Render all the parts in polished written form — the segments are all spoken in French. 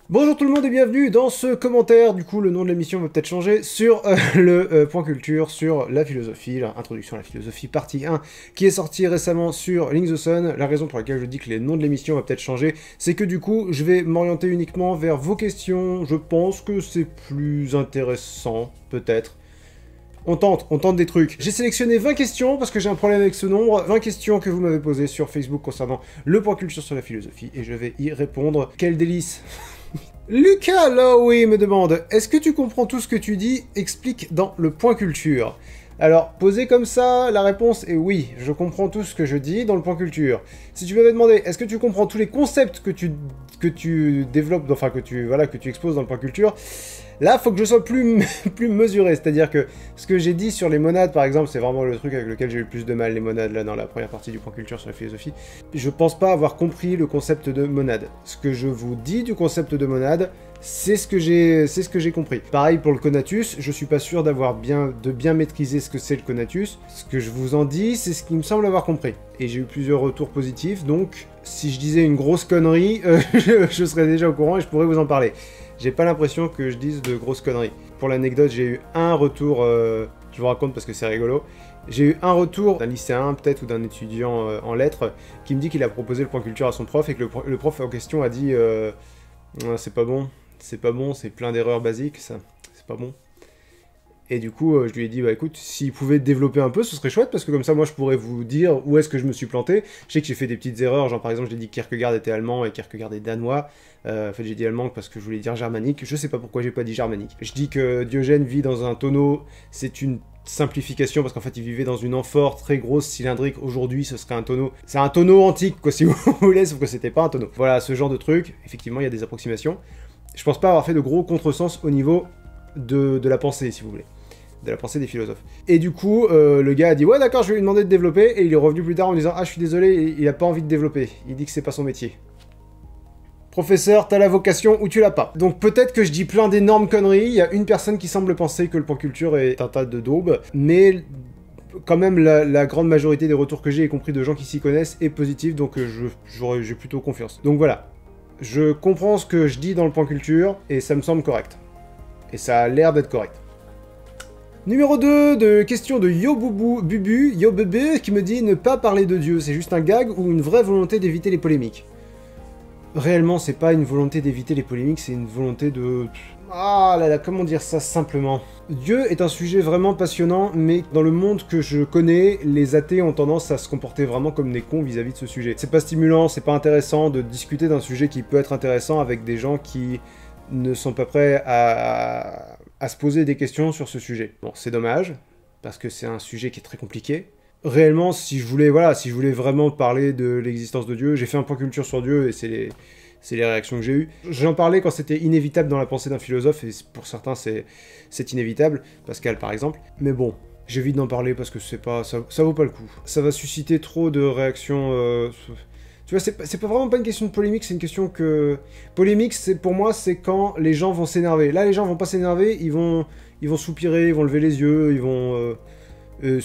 Bonjour tout le monde et bienvenue dans ce commentaire. Du coup, le nom de l'émission va peut-être changer sur le point culture, sur la philosophie, l'introduction à la philosophie partie 1 qui est sortie récemment sur Link the Sun. La raison pour laquelle je dis que les noms de l'émission va peut-être changer, c'est que du coup, je vais m'orienter uniquement vers vos questions. Je pense que c'est plus intéressant, peut-être. On tente des trucs. J'ai sélectionné 20 questions parce que j'ai un problème avec ce nombre. 20 questions que vous m'avez posées sur Facebook concernant le point culture sur la philosophie et je vais y répondre. Quel délice. Lucas Lowy me demande « Est-ce que tu comprends tout ce que tu dis? Explique dans le point culture. » Alors, posé comme ça, la réponse est oui, je comprends tout ce que je dis dans le point culture. Si tu m'avais demandé « Est-ce que tu comprends tous les concepts que tu développes, enfin que tu exposes dans le point culture ?» Là, faut que je sois plus mesuré, c'est-à-dire que ce que j'ai dit sur les monades, par exemple, c'est vraiment le truc avec lequel j'ai eu le plus de mal, les monades, là, dans la première partie du point culture sur la philosophie. Je pense pas avoir compris le concept de monade. Ce que je vous dis du concept de monade, c'est ce que j'ai compris. Pareil pour le conatus, je suis pas sûr d'avoir bien maîtrisé ce que c'est le conatus. Ce que je vous en dis, c'est ce qui me semble avoir compris. Et j'ai eu plusieurs retours positifs, donc si je disais une grosse connerie, je serais déjà au courant et je pourrais vous en parler. J'ai pas l'impression que je dise de grosses conneries. Pour l'anecdote, j'ai eu un retour, je vous raconte parce que c'est rigolo, j'ai eu un retour d'un lycéen peut-être ou d'un étudiant en lettres qui me dit qu'il a proposé le point culture à son prof et que le prof en question a dit c'est pas bon, c'est plein d'erreurs basiques, ça, c'est pas bon. Et du coup, je lui ai dit, bah écoute, s'il pouvait développer un peu, ce serait chouette, parce que comme ça, moi, je pourrais vous dire où est-ce que je me suis planté. Je sais que j'ai fait des petites erreurs, genre par exemple, j'ai dit que Kierkegaard était allemand et Kierkegaard est danois. En fait, j'ai dit allemand parce que je voulais dire germanique. Je sais pas pourquoi j'ai pas dit germanique. Je dis que Diogène vit dans un tonneau, c'est une simplification, parce qu'en fait, il vivait dans une amphore très grosse, cylindrique. Aujourd'hui, ce serait un tonneau. C'est un tonneau antique, quoi, si vous voulez, sauf que c'était pas un tonneau. Voilà, ce genre de truc. Effectivement, il y a des approximations. Je pense pas avoir fait de gros contresens au niveau de la pensée, si vous voulez. De la pensée des philosophes. Et du coup, le gars a dit « Ouais, d'accord, je vais lui demander de développer », et il est revenu plus tard en disant « Ah, je suis désolé, il a pas envie de développer. Il dit que c'est pas son métier. » Professeur, t'as la vocation ou tu l'as pas. Donc peut-être que je dis plein d'énormes conneries, il y a une personne qui semble penser que le point culture est un tas de daubes, mais quand même la grande majorité des retours que j'ai, y compris de gens qui s'y connaissent, est positive, donc j'ai plutôt confiance. Donc voilà, je comprends ce que je dis dans le point culture, et ça me semble correct. Et ça a l'air d'être correct. Numéro 2, de question de YoBubu, qui me dit « Ne pas parler de Dieu, c'est juste un gag ou une vraie volonté d'éviter les polémiques ?» Réellement, c'est pas une volonté d'éviter les polémiques, c'est une volonté de... Ah là là, comment dire ça simplement? Dieu est un sujet vraiment passionnant, mais dans le monde que je connais, les athées ont tendance à se comporter vraiment comme des cons vis-à-vis de ce sujet. C'est pas stimulant, c'est pas intéressant de discuter d'un sujet qui peut être intéressant avec des gens qui ne sont pas prêts à se poser des questions sur ce sujet. Bon, c'est dommage, parce que c'est un sujet qui est très compliqué. Réellement, si je voulais vraiment parler de l'existence de Dieu, j'ai fait un point culture sur Dieu, et c'est les réactions que j'ai eues. J'en parlais quand c'était inévitable dans la pensée d'un philosophe, et pour certains c'est inévitable, Pascal par exemple. Mais bon, j'évite d'en parler parce que ça vaut pas le coup. Ça va susciter trop de réactions... Tu vois, c'est pas vraiment pas une question de polémique, c'est une question que... Polémique, pour moi, c'est quand les gens vont s'énerver. Là, les gens vont pas s'énerver, ils vont soupirer, ils vont lever les yeux, ils vont... du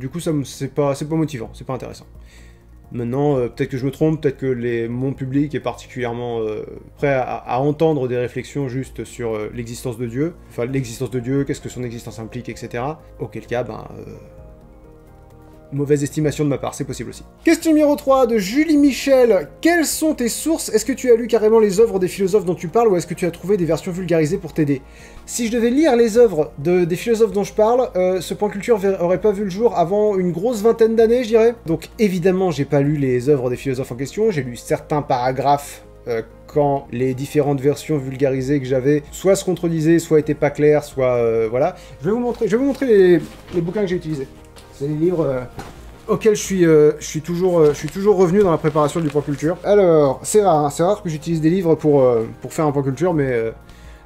coup, c'est pas motivant, c'est pas intéressant. Maintenant, peut-être que je me trompe, peut-être que mon public est particulièrement prêt à entendre des réflexions juste sur l'existence de Dieu. Enfin, l'existence de Dieu, qu'est-ce que son existence implique, etc. Auquel cas, mauvaise estimation de ma part, c'est possible aussi. Question numéro 3 de Julie Michel. Quelles sont tes sources? Est-ce que tu as lu carrément les œuvres des philosophes dont tu parles ou est-ce que tu as trouvé des versions vulgarisées pour t'aider? Si je devais lire les œuvres des philosophes dont je parle, ce point culture aurait pas vu le jour avant une grosse vingtaine d'années, je dirais. Donc évidemment, j'ai pas lu les œuvres des philosophes en question, j'ai lu certains paragraphes quand les différentes versions vulgarisées que j'avais soit se contredisaient, soit étaient pas claires, soit voilà. Je vais vous montrer les bouquins que j'ai utilisés. C'est les livres auxquels je suis toujours revenu dans la préparation du point culture. Alors, c'est rare que j'utilise des livres pour faire un point culture, mais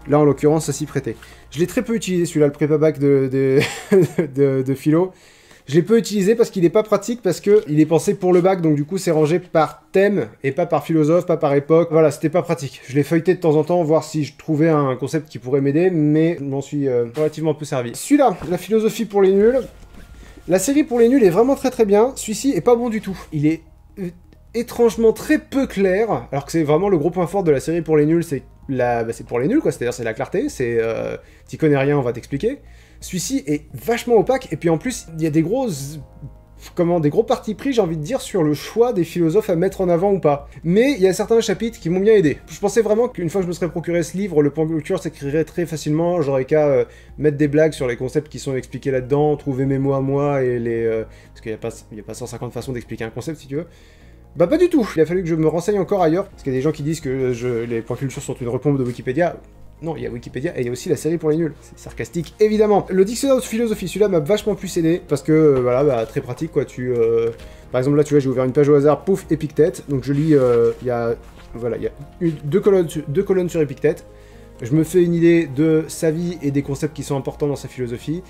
là, en l'occurrence, ça s'y prêtait. Je l'ai très peu utilisé, celui-là, le prépa-bac de philo. Je l'ai peu utilisé parce qu'il n'est pas pratique, parce qu'il est pensé pour le bac, donc du coup, c'est rangé par thème, et pas par philosophe, pas par époque. Voilà, c'était pas pratique. Je l'ai feuilleté de temps en temps, voir si je trouvais un concept qui pourrait m'aider, mais je m'en suis relativement peu servi. Celui-là, la philosophie pour les nuls. La série pour les nuls est vraiment très très bien, celui-ci est pas bon du tout. Il est étrangement très peu clair, alors que c'est vraiment le gros point fort de la série pour les nuls, c'est c'est pour les nuls, quoi, c'est-à-dire c'est la clarté, c'est t'y connais rien, on va t'expliquer. Celui-ci est vachement opaque, et puis en plus, il y a des gros partis pris, j'ai envie de dire, sur le choix des philosophes à mettre en avant ou pas. Mais il y a certains chapitres qui m'ont bien aidé. Je pensais vraiment qu'une fois que je me serais procuré ce livre, le point culture s'écrirait très facilement, j'aurais qu'à mettre des blagues sur les concepts qui sont expliqués là-dedans, trouver mes mots à moi, et les... parce qu'il n'y a pas 150 façons d'expliquer un concept, si tu veux. Bah pas du tout. Il a fallu que je me renseigne encore ailleurs, parce qu'il y a des gens qui disent que les points culture sont une repompe de Wikipédia. Non, il y a Wikipédia et il y a aussi la série pour les nuls. C'est sarcastique, évidemment. Le dictionnaire de philosophie, celui-là m'a vachement plus aidé, parce que, voilà, bah, très pratique, quoi, Par exemple, là, tu vois, j'ai ouvert une page au hasard, pouf, Épictète, donc je lis, il y a deux colonnes sur Épictète. Je me fais une idée de sa vie et des concepts qui sont importants dans sa philosophie.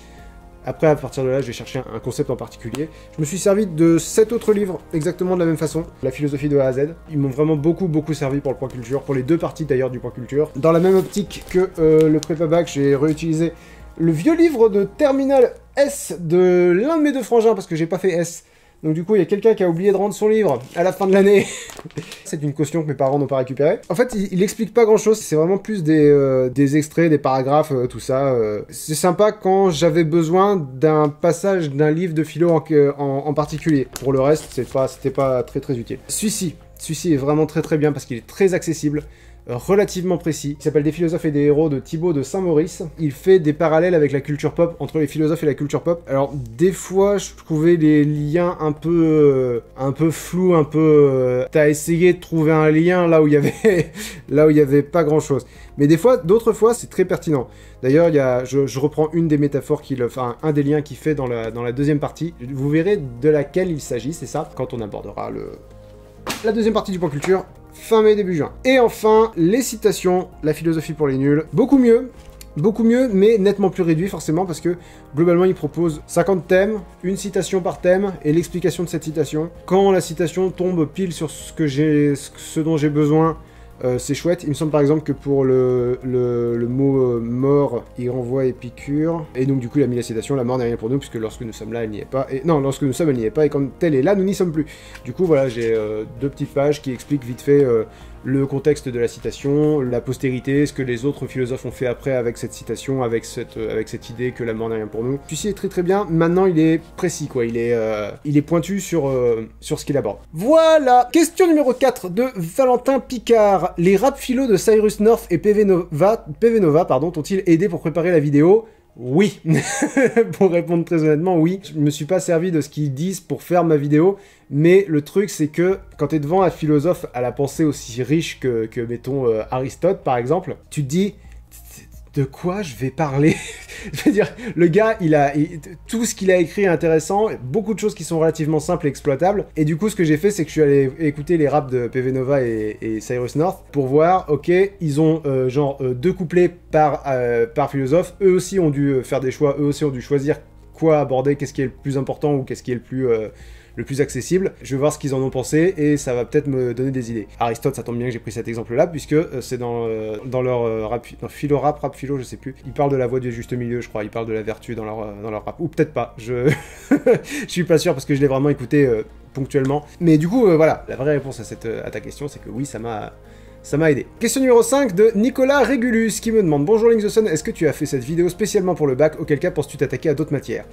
Après, à partir de là, je vais chercher un concept en particulier. Je me suis servi de 7 autres livres, exactement de la même façon. La philosophie de A à Z. Ils m'ont vraiment beaucoup servi pour le point culture, pour les deux parties d'ailleurs du point culture. Dans la même optique que le prépa bac, j'ai réutilisé le vieux livre de Terminal S de l'un de mes deux frangins, parce que j'ai pas fait S. Donc du coup, il y a quelqu'un qui a oublié de rendre son livre à la fin de l'année. C'est une caution que mes parents n'ont pas récupérée. En fait, il explique pas grand-chose, c'est vraiment plus des extraits, des paragraphes, tout ça. C'est sympa quand j'avais besoin d'un passage d'un livre de philo en particulier. Pour le reste, c'était pas très utile. Celui-ci est vraiment très bien parce qu'il est très accessible. Relativement précis. Il s'appelle Des philosophes et des héros de Thibaut de Saint-Maurice. Il fait des parallèles avec la culture pop, entre les philosophes et la culture pop. Alors, des fois, je trouvais les liens un peu flous, t'as essayé de trouver un lien là où il y avait pas grand-chose. Mais d'autres fois, c'est très pertinent. D'ailleurs, je reprends une des métaphores un des liens qu'il fait dans la deuxième partie. Vous verrez de laquelle il s'agit, c'est ça, quand on abordera la deuxième partie du point culture. Fin mai, début juin. Et enfin, les citations, la philosophie pour les nuls. Beaucoup mieux, mais nettement plus réduit forcément, parce que globalement, il propose 50 thèmes, une citation par thème, et l'explication de cette citation. Quand la citation tombe pile sur ce dont j'ai besoin, c'est chouette. Il me semble par exemple que pour le mot mort, il renvoie Épicure. Et donc du coup, il a mis la citation, la mort n'est rien pour nous, puisque lorsque nous sommes là, elle n'y est pas. Et non, lorsque nous sommes, elle n'y est pas, et quand elle est là, nous n'y sommes plus. Du coup, voilà, j'ai deux petites pages qui expliquent vite fait le contexte de la citation, la postérité, ce que les autres philosophes ont fait après avec cette citation, avec cette idée que la mort n'est rien pour nous. Celui-ci est très bien. Maintenant, il est précis, quoi. Il est pointu sur ce qu'il aborde. Voilà. Question numéro 4 de Valentin Picard. Les rap philo de Cyrus North et PV Nova, t'ont-ils aidé pour préparer la vidéo ? Oui. Pour répondre très honnêtement, oui. Je me suis pas servi de ce qu'ils disent pour faire ma vidéo, mais le truc c'est que quand t'es devant un philosophe à la pensée aussi riche que mettons Aristote par exemple, tu te dis de quoi je vais parler. Je veux dire, le gars, tout ce qu'il a écrit est intéressant, beaucoup de choses qui sont relativement simples et exploitables, et du coup, ce que j'ai fait, c'est que je suis allé écouter les raps de PV Nova et Cyrus North pour voir, ok, ils ont deux couplets par philosophe, eux aussi ont dû faire des choix, eux aussi ont dû choisir quoi aborder, qu'est-ce qui est le plus important ou qu'est-ce qui est le plus accessible. Je vais voir ce qu'ils en ont pensé et ça va peut-être me donner des idées. Aristote, ça tombe bien que j'ai pris cet exemple-là, puisque c'est dans leur rap philo, je sais plus. Ils parlent de la voie du juste milieu, je crois. Ils parlent de la vertu dans leur rap. Ou peut-être pas. Je suis pas sûr parce que je l'ai vraiment écouté ponctuellement. Mais du coup, voilà. La vraie réponse à ta question, c'est que oui, ça m'a aidé. Question numéro 5 de Nicolas Régulus qui me demande: Bonjour Link the Sun, est-ce que tu as fait cette vidéo spécialement pour le bac? Auquel cas penses-tu t'attaquer à d'autres matières?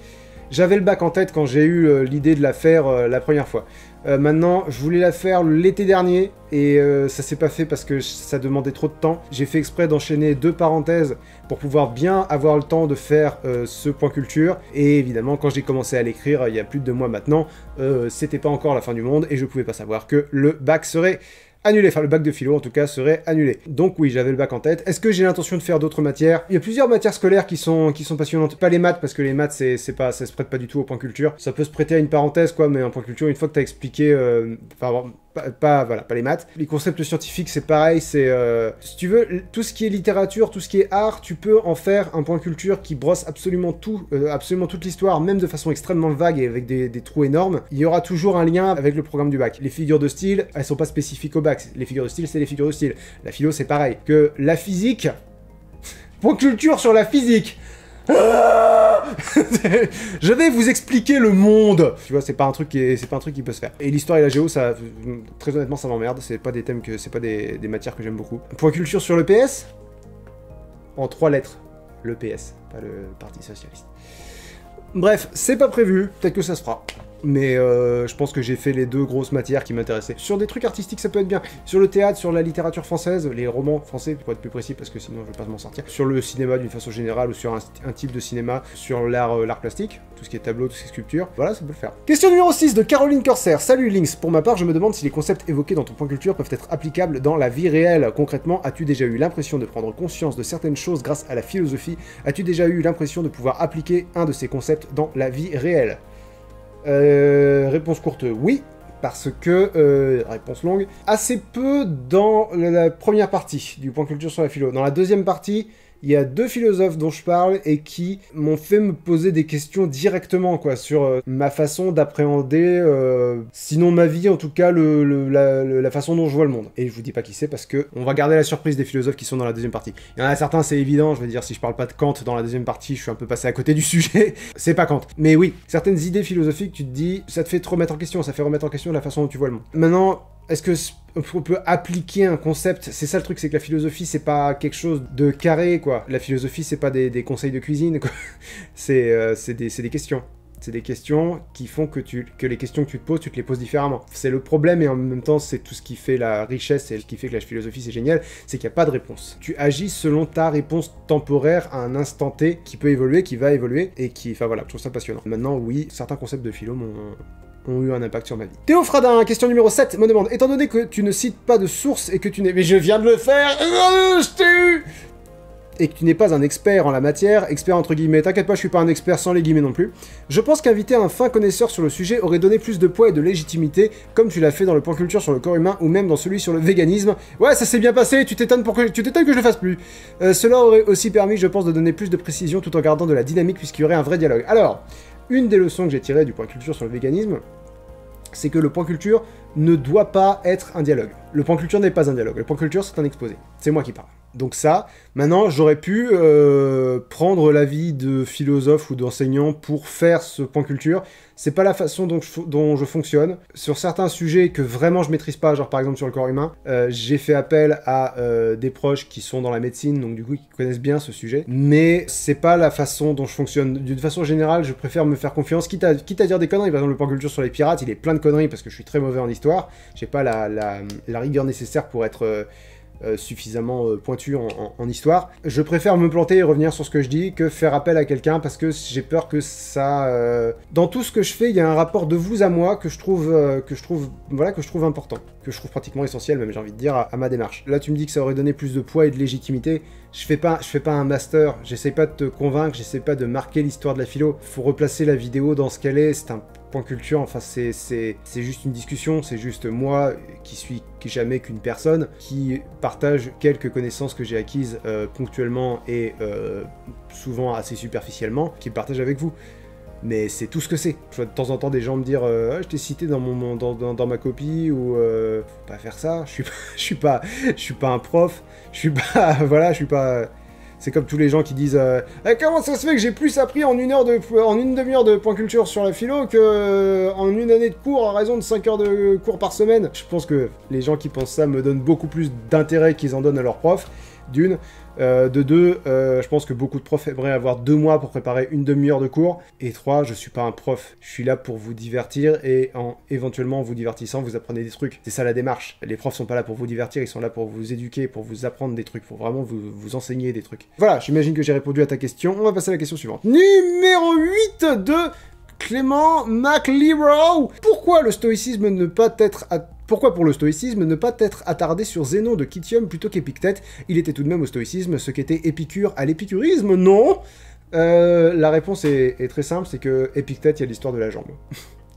J'avais le bac en tête quand j'ai eu l'idée de la faire la première fois. Maintenant, je voulais la faire l'été dernier et ça s'est pas fait parce que ça demandait trop de temps. J'ai fait exprès d'enchaîner 2 parenthèses pour pouvoir bien avoir le temps de faire ce point culture. Et évidemment, quand j'ai commencé à l'écrire il y a plus de 2 mois maintenant, c'était pas encore la fin du monde et je pouvais pas savoir que le bac serait annulé, enfin le bac de philo en tout cas serait annulé. Donc oui, j'avais le bac en tête. Est-ce que j'ai l'intention de faire d'autres matières? Il y a plusieurs matières scolaires qui sont passionnantes. Pas les maths, parce que les maths ça se prête pas du tout au point culture. Ça peut se prêter à une parenthèse quoi, mais un point culture, une fois que t'as expliqué, pas les maths. Les concepts scientifiques, c'est pareil, si tu veux, tout ce qui est littérature, tout ce qui est art, tu peux en faire un point culture qui brosse absolument toute l'histoire, même de façon extrêmement vague et avec des trous énormes. Il y aura toujours un lien avec le programme du bac. Les figures de style, elles sont pas spécifiques au bac. Les figures de style, c'est les figures de style. La philo, c'est pareil. Que la physique... Point culture sur la physique. Je vais vous expliquer le monde. Tu vois, c'est pas un truc qui peut se faire. Et l'histoire et la géo, ça, très honnêtement, ça m'emmerde. C'est pas des thèmes c'est pas des matières que j'aime beaucoup. Point culture sur le PS. En 3 lettres. Le PS, pas le Parti Socialiste. Bref, c'est pas prévu. Peut-être que ça se fera. Mais je pense que j'ai fait les 2 grosses matières qui m'intéressaient. Sur des trucs artistiques, ça peut être bien. Sur le théâtre, sur la littérature française, les romans français, pour être plus précis, parce que sinon je vais pas m'en sortir. Sur le cinéma d'une façon générale, ou sur un type de cinéma, sur l'art plastique, tout ce qui est tableau, tout ce qui est sculpture, voilà, ça peut le faire. Question numéro 6 de Caroline Corsair. Salut Lynx, pour ma part, je me demande si les concepts évoqués dans ton point culture peuvent être applicables dans la vie réelle. Concrètement, as-tu déjà eu l'impression de prendre conscience de certaines choses grâce à la philosophie? As-tu déjà eu l'impression de pouvoir appliquer un de ces concepts dans la vie réelle? Réponse courte, oui, parce que, réponse longue, assez peu dans la première partie du point culture sur la philo. Dans la deuxième partie, il y a 2 philosophes dont je parle et qui m'ont fait me poser des questions directement, quoi, sur ma façon d'appréhender, sinon ma vie, en tout cas, la façon dont je vois le monde. Et je vous dis pas qui c'est parce que on va garder la surprise des philosophes qui sont dans la deuxième partie. Il y en a certains, c'est évident, je veux dire, si je parle pas de Kant dans la deuxième partie, je suis un peu passé à côté du sujet. C'est pas Kant. Mais oui, certaines idées philosophiques, tu te dis, ça te fait te remettre en question, ça fait remettre en question la façon dont tu vois le monde. Maintenant, est-ce que on peut appliquer un concept? C'est ça le truc, c'est que la philosophie, c'est pas quelque chose de carré, quoi. La philosophie, c'est pas des conseils de cuisine, quoi. C'est des questions. C'est des questions qui font que les questions que tu te poses, tu te les poses différemment. C'est le problème, et en même temps, c'est tout ce qui fait la richesse et ce qui fait que la philosophie, c'est génial, c'est qu'il n'y a pas de réponse. Tu agis selon ta réponse temporaire à un instant T qui peut évoluer, qui va évoluer, et qui... Enfin voilà, je trouve ça passionnant. Maintenant, oui, certains concepts de philo ont eu un impact sur ma vie. Théo Fradin, question numéro 7, me demande, étant donné que tu ne cites pas de source et que tu n'es... Mais je viens de le faire. Je t'ai eu. Et que tu n'es pas un expert en la matière, expert entre guillemets, t'inquiète pas, je suis pas un expert sans les guillemets non plus, je pense qu'inviter un fin connaisseur sur le sujet aurait donné plus de poids et de légitimité, comme tu l'as fait dans le point culture sur le corps humain, ou même dans celui sur le véganisme. Ouais, ça s'est bien passé, tu t'étonnes que je le fasse plus. Cela aurait aussi permis, je pense, de donner plus de précision tout en gardant de la dynamique, puisqu'il y aurait un vrai dialogue. Alors, une des leçons que j'ai tirées du point culture sur le véganisme, c'est que le point culture ne doit pas être un dialogue. Le point culture n'est pas un dialogue, le point culture c'est un exposé. C'est moi qui parle. Donc ça, maintenant j'aurais pu prendre l'avis de philosophe ou d'enseignant pour faire ce point culture. C'est pas la façon dont je fonctionne. Sur certains sujets que vraiment je maîtrise pas, genre par exemple sur le corps humain, j'ai fait appel à des proches qui sont dans la médecine, donc du coup qui connaissent bien ce sujet. Mais c'est pas la façon dont je fonctionne. D'une façon générale, je préfère me faire confiance, quitte à dire des conneries. Par exemple, le point culture sur les pirates, il est plein de conneries parce que je suis très mauvais en histoire. J'ai pas la rigueur nécessaire pour être... suffisamment pointu en histoire. Je préfère me planter et revenir sur ce que je dis que faire appel à quelqu'un parce que j'ai peur que ça... Dans tout ce que je fais, il y a un rapport de vous à moi que je trouve important, que je trouve pratiquement essentiel, même j'ai envie de dire, à ma démarche. Là, tu me dis que ça aurait donné plus de poids et de légitimité. Je fais pas un master, j'essaie pas de te convaincre, j'essaie pas de marquer l'histoire de la philo. Faut replacer la vidéo dans ce qu'elle est, c'est un point culture, enfin c'est juste une discussion, c'est juste moi qui suis jamais qu'une personne qui partage quelques connaissances que j'ai acquises ponctuellement et souvent assez superficiellement, qui partage avec vous. Mais c'est tout ce que c'est. Je vois de temps en temps des gens me dire ah, je t'ai cité dans ma copie ou faut pas faire ça. Je suis pas un prof. Je suis pas voilà, je suis pas. C'est comme tous les gens qui disent comment ça se fait que j'ai plus appris en une demi-heure de point culture sur la philo que en une année de cours à raison de 5 heures de cours par semaine. Je pense que les gens qui pensent ça me donnent beaucoup plus d'intérêt qu'ils en donnent à leurs profs. D'une. De deux, je pense que beaucoup de profs aimeraient avoir 2 mois pour préparer une demi-heure de cours. Et 3, je suis pas un prof. Je suis là pour vous divertir et éventuellement en vous divertissant, vous apprenez des trucs. C'est ça la démarche. Les profs sont pas là pour vous divertir, ils sont là pour vous éduquer, pour vous apprendre des trucs, pour vraiment vous enseigner des trucs. Voilà, j'imagine que j'ai répondu à ta question. On va passer à la question suivante. Numéro 8 de Clément McLeroy. Pourquoi pour le stoïcisme ne pas être attardé sur Zénon de Kitium plutôt qu'Épictète? Il était tout de même au stoïcisme ce qu'était Épicure à l'épicurisme, non? La réponse est très simple, c'est que Épictète, il y a l'histoire de la jambe.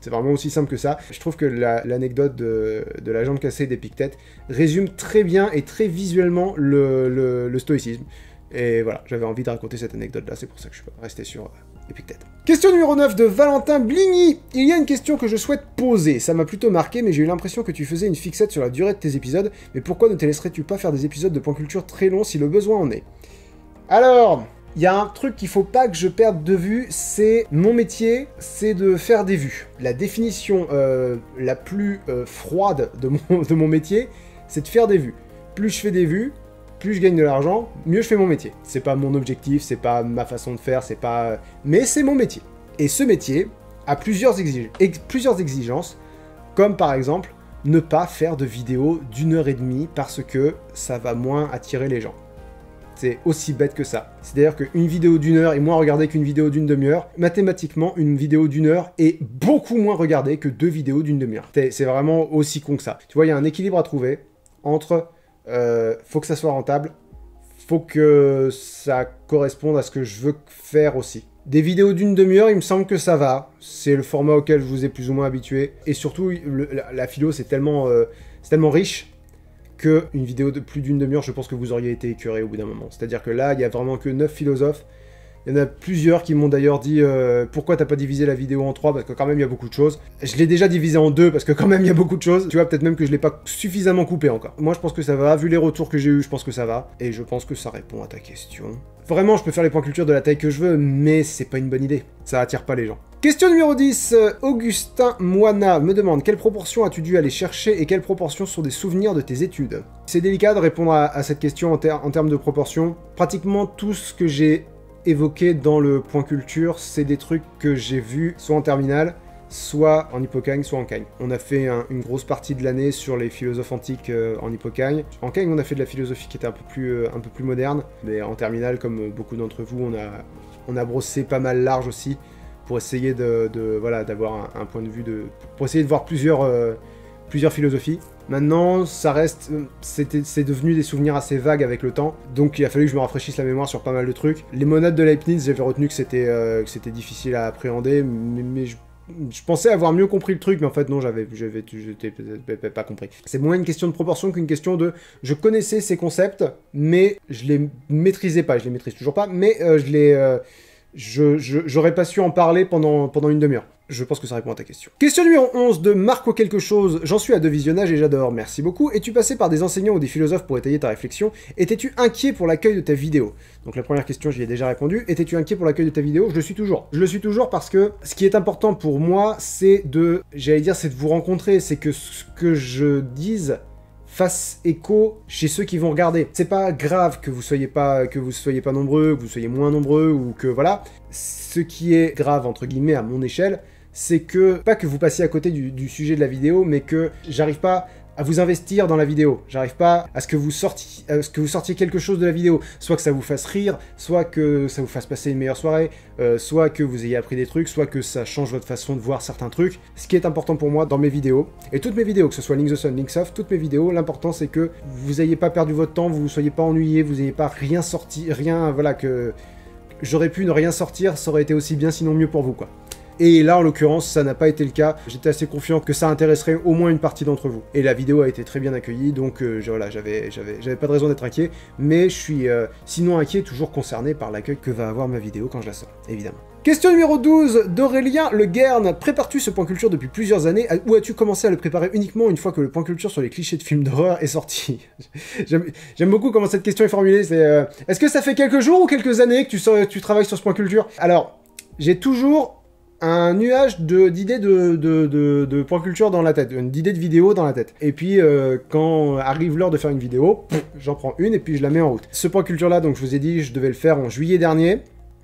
C'est vraiment aussi simple que ça. Je trouve que l'anecdote de la jambe cassée d'Épictète résume très bien et très visuellement le stoïcisme. Et voilà, j'avais envie de raconter cette anecdote-là, c'est pour ça que je suis resté sur Épictète. Question numéro 9 de Valentin Bligny. Il y a une question que je souhaite poser. Ça m'a plutôt marqué, mais j'ai eu l'impression que tu faisais une fixette sur la durée de tes épisodes. Mais pourquoi ne te laisserais-tu pas faire des épisodes de point culture très longs si le besoin en est? Alors, Il y a un truc qu'il faut pas que je perde de vue, c'est mon métier, c'est de faire des vues. La définition la plus froide de mon métier, c'est de faire des vues. Plus je fais des vues, plus je gagne de l'argent, mieux je fais mon métier. C'est pas mon objectif, c'est pas ma façon de faire, c'est pas... Mais c'est mon métier. Et ce métier a plusieurs exigences, comme par exemple, ne pas faire de vidéos d'1h30 parce que ça va moins attirer les gens. C'est aussi bête que ça. C'est-à-dire qu'une vidéo d'1 heure est moins regardée qu'une vidéo d'une demi-heure. Mathématiquement, une vidéo d'1 heure est beaucoup moins regardée que 2 vidéos d'une demi-heure. C'est vraiment aussi con que ça. Tu vois, il y a un équilibre à trouver entre faut que ça soit rentable, faut que ça corresponde à ce que je veux faire aussi. Des vidéos d'une demi-heure, il me semble que ça va. C'est le format auquel je vous ai plus ou moins habitué. Et surtout, la philo, c'est tellement riche qu'une vidéo de plus d'une demi-heure, je pense que vous auriez été écœuré au bout d'un moment. C'est-à-dire que là, il y a vraiment que 9 philosophes. Il y en a plusieurs qui m'ont d'ailleurs dit pourquoi t'as pas divisé la vidéo en 3 parce que quand même il y a beaucoup de choses. Je l'ai déjà divisé en 2 parce que quand même il y a beaucoup de choses. Tu vois, peut-être même que je l'ai pas suffisamment coupé encore. Moi je pense que ça va, vu les retours que j'ai eu, je pense que ça va. Et je pense que ça répond à ta question. Vraiment, je peux faire les points culture de la taille que je veux, mais c'est pas une bonne idée. Ça attire pas les gens. Question numéro 10, Augustin Moina me demande quelle proportion as-tu dû aller chercher et quelle proportion sont des souvenirs de tes études? C'est délicat de répondre à cette question en termes de proportion. Pratiquement tout ce que j'ai évoqué dans le point culture, c'est des trucs que j'ai vus soit en terminale, soit en Hippocagne, soit en Cagne. On a fait une grosse partie de l'année sur les philosophes antiques en Hippocagne. En Cagne, on a fait de la philosophie qui était un peu plus moderne, mais en terminale, comme beaucoup d'entre vous, on a brossé pas mal large aussi pour essayer voilà, d'avoir un point de vue pour essayer de voir plusieurs philosophies. Maintenant, ça reste, c'est devenu des souvenirs assez vagues avec le temps, donc il a fallu que je me rafraîchisse la mémoire sur pas mal de trucs. Les monades de Leibniz, j'avais retenu que c'était difficile à appréhender, mais je pensais avoir mieux compris le truc, mais en fait non, j'avais pas compris. C'est moins une question de proportion qu'une question de... Je connaissais ces concepts, mais je les maîtrisais pas, je les maîtrise toujours pas, mais j'aurais pas su en parler pendant une demi-heure. Je pense que ça répond à ta question. Question numéro 11 de Marco quelque chose. J'en suis à 2 visionnages et j'adore, merci beaucoup. Es-tu passé par des enseignants ou des philosophes pour étayer ta réflexion? Étais-tu inquiet pour l'accueil de ta vidéo? Donc la première question, j'y ai déjà répondu. Étais-tu inquiet pour l'accueil de ta vidéo? Je le suis toujours. Je le suis toujours parce que ce qui est important pour moi, c'est de vous rencontrer, c'est que ce que je dise fasse écho chez ceux qui vont regarder. C'est pas grave que vous soyez pas nombreux, que vous soyez moins nombreux, ou que voilà. Ce qui est grave, entre guillemets, à mon échelle, c'est que, pas que vous passiez à côté du sujet de la vidéo, mais que j'arrive pas à vous investir dans la vidéo. J'arrive pas à ce que vous sortiez quelque chose de la vidéo. Soit que ça vous fasse rire, soit que ça vous fasse passer une meilleure soirée, soit que vous ayez appris des trucs, soit que ça change votre façon de voir certains trucs. Ce qui est important pour moi dans mes vidéos, et toutes mes vidéos, que ce soit Link the Sun, Linksoft, toutes mes vidéos, l'important c'est que vous ayez pas perdu votre temps, vous ne soyez pas ennuyé, vous n'ayez pas rien sorti, voilà, que j'aurais pu ne rien sortir, ça aurait été aussi bien, sinon mieux pour vous, quoi. Et là, en l'occurrence, ça n'a pas été le cas. J'étais assez confiant que ça intéresserait au moins une partie d'entre vous. Et la vidéo a été très bien accueillie, donc voilà, j'avais pas de raison d'être inquiet. Mais je suis sinon inquiet, toujours concerné par l'accueil que va avoir ma vidéo quand je la sors, évidemment. Question numéro 12 d'Aurélien Le Guern. Prépares-tu ce point culture depuis plusieurs années ou as-tu commencé à le préparer uniquement une fois que le point culture sur les clichés de films d'horreur est sorti? J'aime beaucoup comment cette question est formulée. C'est est-ce que ça fait quelques jours ou quelques années que tu travailles sur ce point culture? Alors, j'ai toujours un nuage d'idées de point culture dans la tête, d'idées de vidéos dans la tête. Et puis, quand arrive l'heure de faire une vidéo, j'en prends une et puis je la mets en route. Ce point culture là, donc je vous ai dit, je devais le faire en juillet dernier.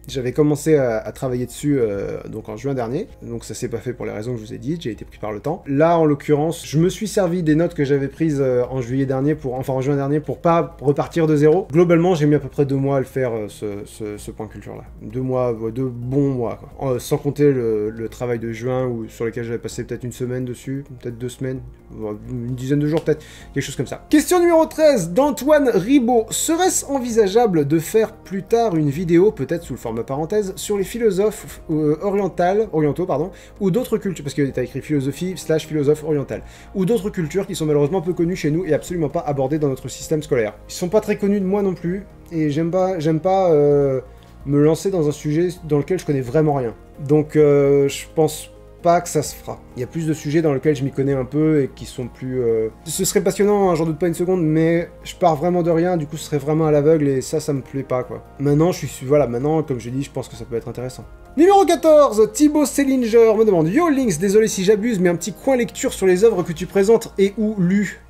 J'avais commencé à travailler dessus donc en juin dernier, donc ça s'est pas fait pour les raisons que je vous ai dites, j'ai été pris par le temps. Là, en l'occurrence, je me suis servi des notes que j'avais prises en juin dernier pour pas repartir de zéro. Globalement, j'ai mis à peu près 2 mois à le faire, ce point culture-là. 2 mois, 2 bons mois, quoi. Sans compter le travail de juin, sur lequel j'avais passé peut-être une semaine dessus, peut-être 2 semaines, une dizaine de jours peut-être, quelque chose comme ça. Question numéro 13 d'Antoine Ribaud. Serait-ce envisageable de faire plus tard une vidéo, peut-être sous le format parenthèse, sur les philosophes orientaux, ou d'autres cultures, parce que t'as écrit philosophie / philosophe oriental, ou d'autres cultures qui sont malheureusement peu connues chez nous et absolument pas abordées dans notre système scolaire. Ils sont pas très connus de moi non plus, et j'aime pas me lancer dans un sujet dans lequel je connais vraiment rien. Donc je pense pas que ça se fera. Il y a plus de sujets dans lesquels je m'y connais un peu et qui sont plus... Ce serait passionnant, hein, j'en doute pas une seconde, mais je pars vraiment de rien, du coup ce serait vraiment à l'aveugle et ça me plaît pas, quoi. Maintenant, voilà, maintenant, comme je dis, je pense que ça peut être intéressant. Numéro 14, Thibaut Sellinger me demande: Yo Lynx, désolé si j'abuse, mais un petit coin lecture sur les œuvres que tu présentes et ou lues.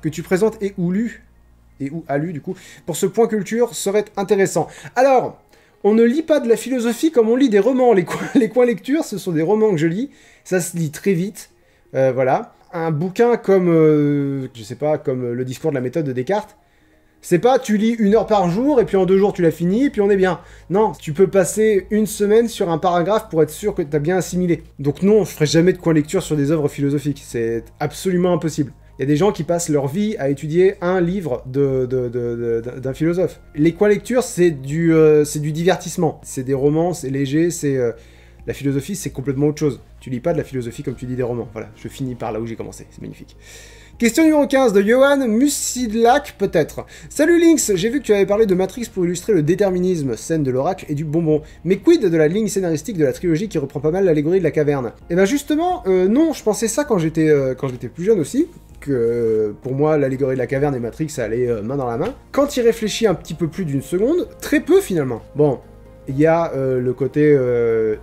Et ou a lu, du coup, pour ce point culture serait intéressant. Alors, on ne lit pas de la philosophie comme on lit des romans. Les coins lecture, ce sont des romans que je lis. Ça se lit très vite. Voilà. Un bouquin comme, je sais pas, comme le discours de la méthode de Descartes, c'est pas tu lis 1 heure par jour et puis en 2 jours tu l'as fini et puis on est bien. Non, tu peux passer 1 semaine sur un paragraphe pour être sûr que t'as bien assimilé. Donc non, je ferai jamais de coin lecture sur des œuvres philosophiques. C'est absolument impossible. Il y a des gens qui passent leur vie à étudier un livre d'un philosophe. Les coins lecture, c'est du divertissement. C'est des romans, c'est léger, c'est... La philosophie, c'est complètement autre chose. Tu lis pas de la philosophie comme tu lis des romans. Voilà, je finis par là où j'ai commencé. C'est magnifique. Question numéro 15 de Johan Musidlak, peut-être. Salut Lynx, j'ai vu que tu avais parlé de Matrix pour illustrer le déterminisme, scène de l'oracle et du bonbon. Mais quid de la ligne scénaristique de la trilogie qui reprend pas mal l'allégorie de la caverne? Et ben justement, non, je pensais ça quand j'étais plus jeune aussi. Que pour moi, l'allégorie de la caverne et Matrix, ça allait main dans la main. Quand il réfléchit un petit peu plus d'une seconde, très peu finalement. Bon, il y a le côté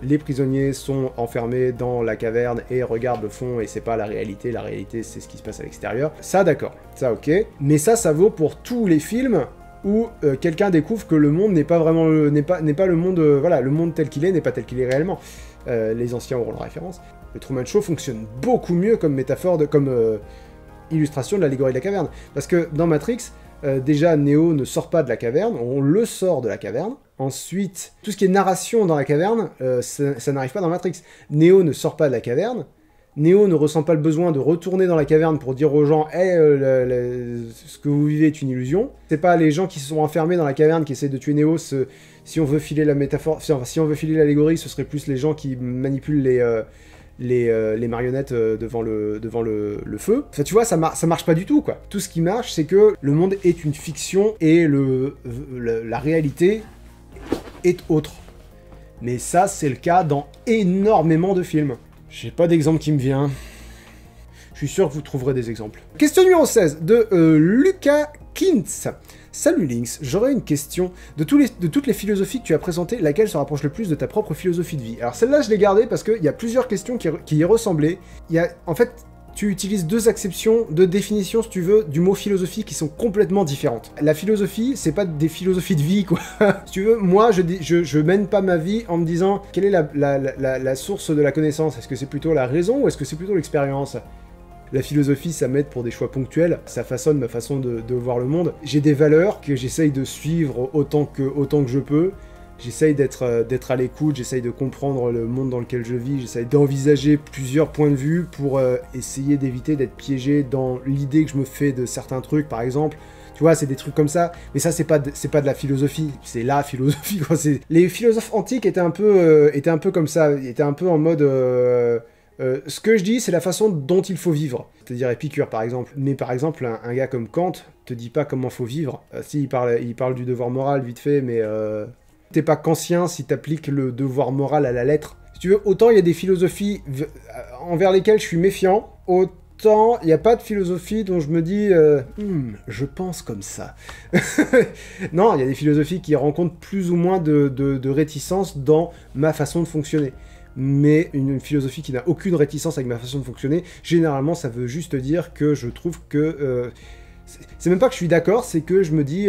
les prisonniers sont enfermés dans la caverne et regardent le fond et c'est pas la réalité c'est ce qui se passe à l'extérieur. Ça d'accord, ça ok. Mais ça vaut pour tous les films où quelqu'un découvre que le monde n'est pas vraiment n'est pas le monde voilà, le monde tel qu'il est n'est pas tel qu'il est réellement. Les anciens auront la référence. Le Truman Show fonctionne beaucoup mieux comme métaphore comme illustration de l'allégorie de la caverne. Parce que dans Matrix, déjà, Neo ne sort pas de la caverne, on le sort de la caverne. Ensuite, tout ce qui est narration dans la caverne, ça n'arrive pas dans Matrix. Neo ne sort pas de la caverne. Neo ne ressent pas le besoin de retourner dans la caverne pour dire aux gens « Hey, ce que vous vivez est une illusion ». C'est pas les gens qui se sont enfermés dans la caverne qui essayent de tuer Neo. Si on veut filer la métaphore, si on veut filer l'allégorie, ce serait plus les gens qui manipulent les marionnettes devant le feu. Enfin, tu vois, ça marche pas du tout, quoi. Tout ce qui marche, c'est que le monde est une fiction et la réalité est autre. Mais ça, c'est le cas dans énormément de films. J'ai pas d'exemple qui me vient. Je suis sûr que vous trouverez des exemples. Question numéro 16 de Lucas Kintz. Salut Lynx, j'aurais une question. De toutes les philosophies que tu as présentées, laquelle se rapproche le plus de ta propre philosophie de vie? Alors celle-là, je l'ai gardée parce qu'il y a plusieurs questions qui y ressemblaient. En fait, tu utilises deux acceptions, deux définitions, si tu veux, du mot philosophie qui sont complètement différentes. La philosophie, c'est pas des philosophies de vie, quoi. Si tu veux, moi, je mène pas ma vie en me disant quelle est la source de la connaissance. Est-ce que c'est plutôt la raison ou est-ce que c'est plutôt l'expérience? La philosophie, ça m'aide pour des choix ponctuels, ça façonne ma façon de voir le monde. J'ai des valeurs que j'essaye de suivre autant que je peux. J'essaye d'être à l'écoute, j'essaye de comprendre le monde dans lequel je vis, j'essaye d'envisager plusieurs points de vue pour essayer d'éviter d'être piégé dans l'idée que je me fais de certains trucs, par exemple. Tu vois, c'est des trucs comme ça, mais ça, c'est pas de la philosophie, c'est la philosophie, quoi. Les philosophes antiques étaient un peu comme ça, étaient un peu en mode... ce que je dis, c'est la façon dont il faut vivre. C'est-à-dire Épicure, par exemple. Mais par exemple, un gars comme Kant te dit pas comment faut vivre. Si, il parle du devoir moral, vite fait, mais... T'es pas kantien si t'appliques le devoir moral à la lettre. Si tu veux, autant il y a des philosophies envers lesquelles je suis méfiant, autant il n'y a pas de philosophie dont je me dis je pense comme ça. Non, il y a des philosophies qui rencontrent plus ou moins de réticence dans ma façon de fonctionner. Mais une philosophie qui n'a aucune réticence avec ma façon de fonctionner, généralement ça veut juste dire que je trouve que... c'est même pas que je suis d'accord, c'est que je me dis,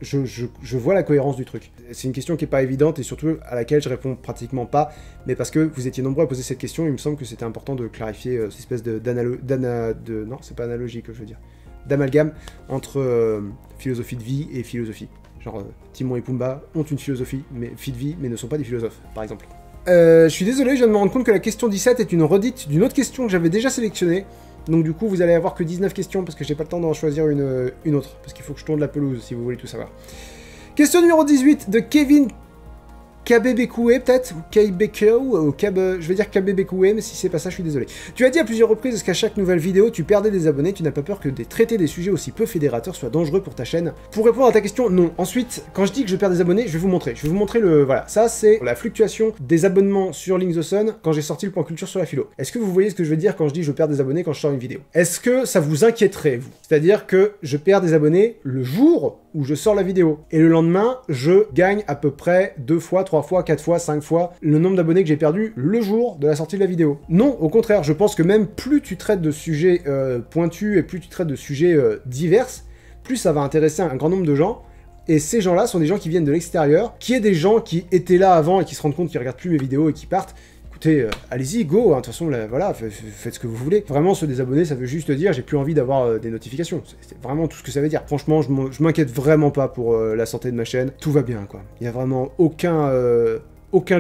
je vois la cohérence du truc. C'est une question qui est pas évidente et surtout à laquelle je réponds pratiquement pas, mais parce que vous étiez nombreux à poser cette question, il me semble que c'était important de clarifier cette espèce non, c'est pas analogie que je veux dire, d'amalgame entre philosophie de vie et philosophie. Genre, Timon et Pumba ont une philosophie de vie, mais ne sont pas des philosophes, par exemple. Je suis désolé, je viens de me rendre compte que la question 17 est une redite d'une autre question que j'avais déjà sélectionnée. Donc du coup, vous allez avoir que 19 questions, parce que j'ai pas le temps d'en choisir une autre, parce qu'il faut que je tourne la pelouse, si vous voulez tout savoir. Question numéro 18, de Kevin Kabebekoué peut-être, ou Kaibekou, ou je vais dire Kabebekoué, mais si c'est pas ça, je suis désolé. Tu as dit à plusieurs reprises qu'à chaque nouvelle vidéo, tu perdais des abonnés, tu n'as pas peur que traiter des sujets aussi peu fédérateurs soit dangereux pour ta chaîne. Pour répondre à ta question, non. Ensuite, quand je dis que je perds des abonnés, je vais vous montrer. Je vais vous montrer le... Voilà, ça c'est la fluctuation des abonnements sur Link the Sun quand j'ai sorti le point culture sur la philo. Est-ce que vous voyez ce que je veux dire quand je dis je perds des abonnés quand je sors une vidéo? Est-ce que ça vous inquiéterait, vous? C'est-à-dire que je perds des abonnés le jour où je sors la vidéo. Et le lendemain, je gagne à peu près 2 fois, 3 fois, 4 fois, 5 fois le nombre d'abonnés que j'ai perdu le jour de la sortie de la vidéo. Non, au contraire, je pense que même plus tu traites de sujets pointus et plus tu traites de sujets divers, plus ça va intéresser un grand nombre de gens. Et ces gens-là sont des gens qui viennent de l'extérieur, qui est des gens qui étaient là avant et qui se rendent compte qu'ils regardent plus mes vidéos et qui partent. Écoutez, allez-y, go, hein, de toute façon, là, voilà, faites ce que vous voulez. Vraiment, se désabonner, ça veut juste dire, j'ai plus envie d'avoir des notifications. C'est vraiment tout ce que ça veut dire. Franchement, je m'inquiète vraiment pas pour la santé de ma chaîne. Tout va bien, quoi. Il y a vraiment aucun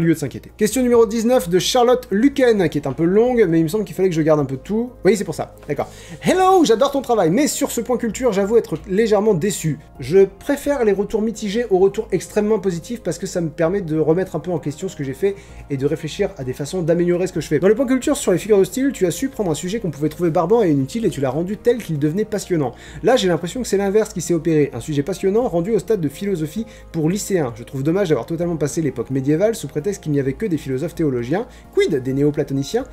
lieu de s'inquiéter. Question numéro 19 de Charlotte Luquen, qui est un peu longue, mais il me semble qu'il fallait que je garde un peu de tout. Oui, c'est pour ça. D'accord. Hello, j'adore ton travail, mais sur ce point culture, j'avoue être légèrement déçu. Je préfère les retours mitigés aux retours extrêmement positifs parce que ça me permet de remettre un peu en question ce que j'ai fait et de réfléchir à des façons d'améliorer ce que je fais. Dans le point culture sur les figures de style, tu as su prendre un sujet qu'on pouvait trouver barbant et inutile et tu l'as rendu tel qu'il devenait passionnant. Là, j'ai l'impression que c'est l'inverse qui s'est opéré. Un sujet passionnant rendu au stade de philosophie pour lycéens. Je trouve dommage d'avoir totalement passé l'époque médiévale sous prétexte qu'il n'y avait que des philosophes théologiens, quid des néoplatoniciens.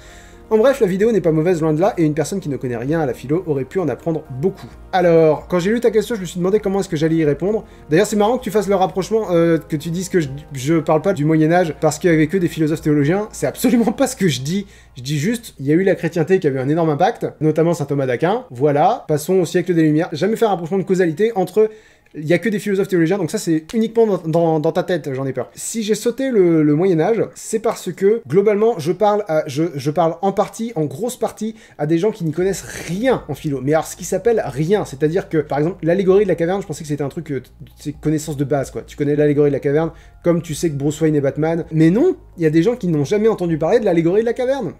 En bref, la vidéo n'est pas mauvaise loin de là, et une personne qui ne connaît rien à la philo aurait pu en apprendre beaucoup. Alors, quand j'ai lu ta question, je me suis demandé comment est-ce que j'allais y répondre. D'ailleurs, c'est marrant que tu fasses le rapprochement, que tu dises que je parle pas du Moyen-Âge parce qu'il y avait que des philosophes théologiens. C'est absolument pas ce que je dis. Je dis juste, il y a eu la chrétienté qui a eu un énorme impact, notamment saint Thomas d'Aquin. Voilà, passons au siècle des Lumières. Jamais faire un rapprochement de causalité entre... Il n'y a que des philosophes théologiens, donc ça c'est uniquement dans ta tête, j'en ai peur. Si j'ai sauté le Moyen-Âge, c'est parce que, globalement, je parle en partie, en grosse partie, à des gens qui n'y connaissent rien en philo. Mais alors, ce qui s'appelle rien, c'est-à-dire que, par exemple, l'allégorie de la caverne, je pensais que c'était un truc, c'est connaissance de base, quoi. Tu connais l'allégorie de la caverne, comme tu sais que Bruce Wayne est Batman. Mais non, il y a des gens qui n'ont jamais entendu parler de l'allégorie de la caverne.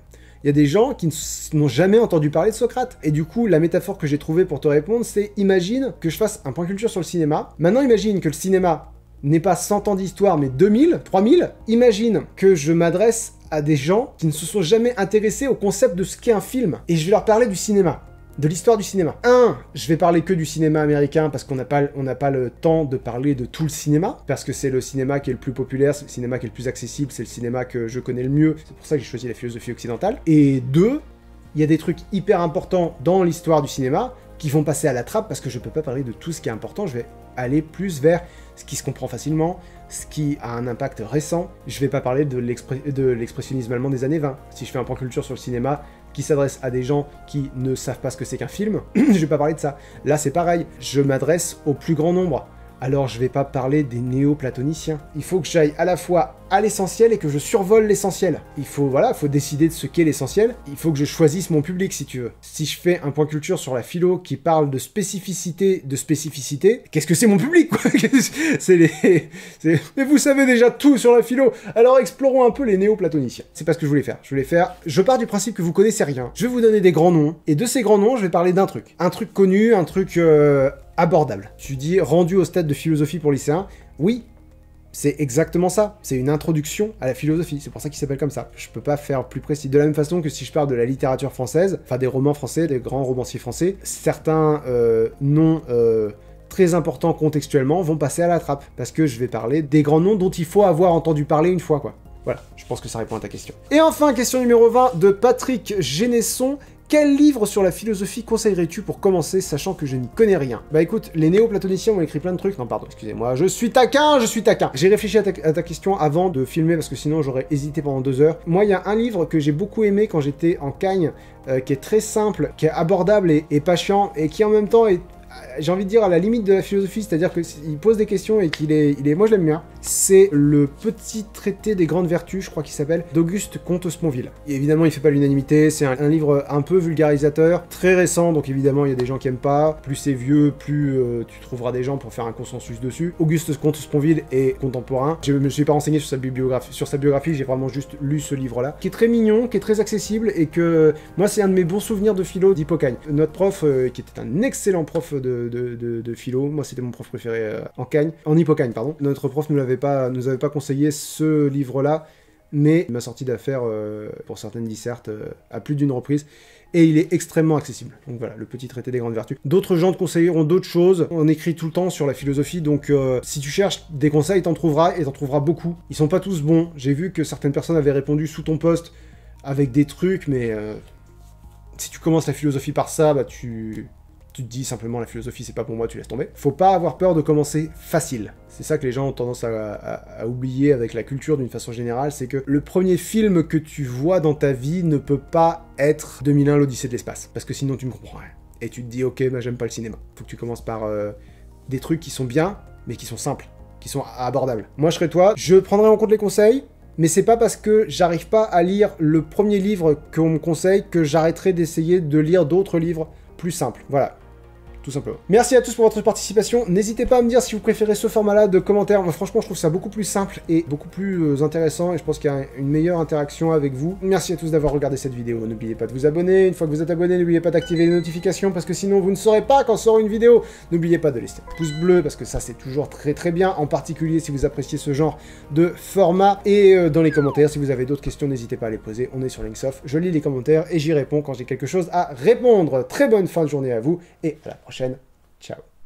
Il y a des gens qui n'ont jamais entendu parler de Socrate. Et du coup, la métaphore que j'ai trouvée pour te répondre, c'est imagine que je fasse un point culture sur le cinéma. Maintenant, imagine que le cinéma n'est pas 100 ans d'histoire, mais 2000, 3000. Imagine que je m'adresse à des gens qui ne se sont jamais intéressés au concept de ce qu'est un film. Et je vais leur parler du cinéma. De l'histoire du cinéma. Je vais parler que du cinéma américain parce qu'on n'a pas le temps de parler de tout le cinéma, parce que c'est le cinéma qui est le plus populaire, c'est le cinéma qui est le plus accessible, c'est le cinéma que je connais le mieux, c'est pour ça que j'ai choisi la philosophie occidentale. Et 2, il y a des trucs hyper importants dans l'histoire du cinéma qui vont passer à la trappe parce que je peux pas parler de tout ce qui est important, je vais aller plus vers ce qui se comprend facilement, ce qui a un impact récent. Je vais pas parler de l'expressionnisme allemand des années 20. Si je fais un point culture sur le cinéma qui s'adresse à des gens qui ne savent pas ce que c'est qu'un film, je vais pas parler de ça. Là, c'est pareil, je m'adresse au plus grand nombre. Alors je vais pas parler des néo-platoniciens. Il faut que j'aille à la fois à l'essentiel et que je survole l'essentiel. Il faut décider de ce qu'est l'essentiel. Il faut que je choisisse mon public, si tu veux. Si je fais un point culture sur la philo qui parle de spécificité, qu'est-ce que c'est mon public, quoi? Mais vous savez déjà tout sur la philo, alors explorons un peu les néo-platoniciens. C'est pas ce que je voulais faire. Je pars du principe que vous connaissez rien. Je vais vous donner des grands noms, et de ces grands noms, je vais parler d'un truc. Un truc connu, un truc abordable. Tu dis rendu au stade de philosophie pour lycéens. Oui, c'est exactement ça. C'est une introduction à la philosophie. C'est pour ça qu'il s'appelle comme ça. Je peux pas faire plus précis. De la même façon que si je parle de la littérature française, enfin des romans français, des grands romanciers français, certains noms très importants contextuellement vont passer à la trappe. Parce que je vais parler des grands noms dont il faut avoir entendu parler une fois, quoi. Voilà, je pense que ça répond à ta question. Et enfin, question numéro 20 de Patrick Génesson. Quel livre sur la philosophie conseillerais-tu pour commencer, sachant que je n'y connais rien? Bah écoute, les néo-platoniciens ont écrit plein de trucs. Non, pardon, excusez-moi, je suis taquin. J'ai réfléchi à ta question avant de filmer, parce que sinon j'aurais hésité pendant 2 heures. Moi, il y a un livre que j'ai beaucoup aimé quand j'étais en Cagne, qui est très simple, qui est abordable et pas chiant, et qui en même temps est, j'ai envie de dire, à la limite de la philosophie, c'est-à-dire qu'il pose des questions et moi je l'aime bien. C'est le petit traité des grandes vertus, je crois qu'il s'appelle, d'Auguste Comte-Sponville. Et évidemment, il fait pas l'unanimité, c'est un livre un peu vulgarisateur, très récent, donc évidemment, il y a des gens qui aiment pas. Plus c'est vieux, plus tu trouveras des gens pour faire un consensus dessus. Auguste Comte-Sponville est contemporain. Je me suis pas renseigné sur sa biographie, j'ai vraiment juste lu ce livre-là, qui est très mignon, qui est très accessible, et que moi, c'est un de mes bons souvenirs de philo d'Hippocagne. Notre prof, qui était un excellent prof de philo, moi c'était mon prof préféré en Hippocagne, pardon. Notre prof nous l'avait nous avait pas conseillé ce livre-là, mais il m'a sorti d'affaire pour certaines dissertes à plus d'une reprise. Et il est extrêmement accessible. Donc voilà, le petit traité des grandes vertus. D'autres gens te conseilleront d'autres choses. On écrit tout le temps sur la philosophie, donc si tu cherches des conseils, t'en trouveras, et t'en trouveras beaucoup. Ils sont pas tous bons. J'ai vu que certaines personnes avaient répondu sous ton post avec des trucs, mais si tu commences la philosophie par ça, bah tu te dis simplement la philosophie c'est pas pour moi, tu laisses tomber. Faut pas avoir peur de commencer facile. C'est ça que les gens ont tendance à oublier avec la culture d'une façon générale, c'est que le premier film que tu vois dans ta vie ne peut pas être 2001 l'Odyssée de l'espace, parce que sinon tu ne comprends rien. Et tu te dis ok, bah j'aime pas le cinéma. Faut que tu commences par des trucs qui sont bien, mais qui sont simples, qui sont abordables. Moi je serais toi, je prendrais en compte les conseils, mais c'est pas parce que j'arrive pas à lire le premier livre qu'on me conseille que j'arrêterai d'essayer de lire d'autres livres plus simples. Voilà. Tout simplement. Merci à tous pour votre participation. N'hésitez pas à me dire si vous préférez ce format-là de commentaires. Moi, franchement, je trouve ça beaucoup plus simple et beaucoup plus intéressant, et je pense qu'il y a une meilleure interaction avec vous. Merci à tous d'avoir regardé cette vidéo. N'oubliez pas de vous abonner. Une fois que vous êtes abonné, n'oubliez pas d'activer les notifications, parce que sinon, vous ne saurez pas quand sort une vidéo. N'oubliez pas de laisser un pouce bleu, parce que ça, c'est toujours très très bien, en particulier si vous appréciez ce genre de format. Et dans les commentaires, si vous avez d'autres questions, n'hésitez pas à les poser. On est sur Linksoft. Je lis les commentaires et j'y réponds quand j'ai quelque chose à répondre. Très bonne fin de journée à vous, et à la prochaine. Ciao.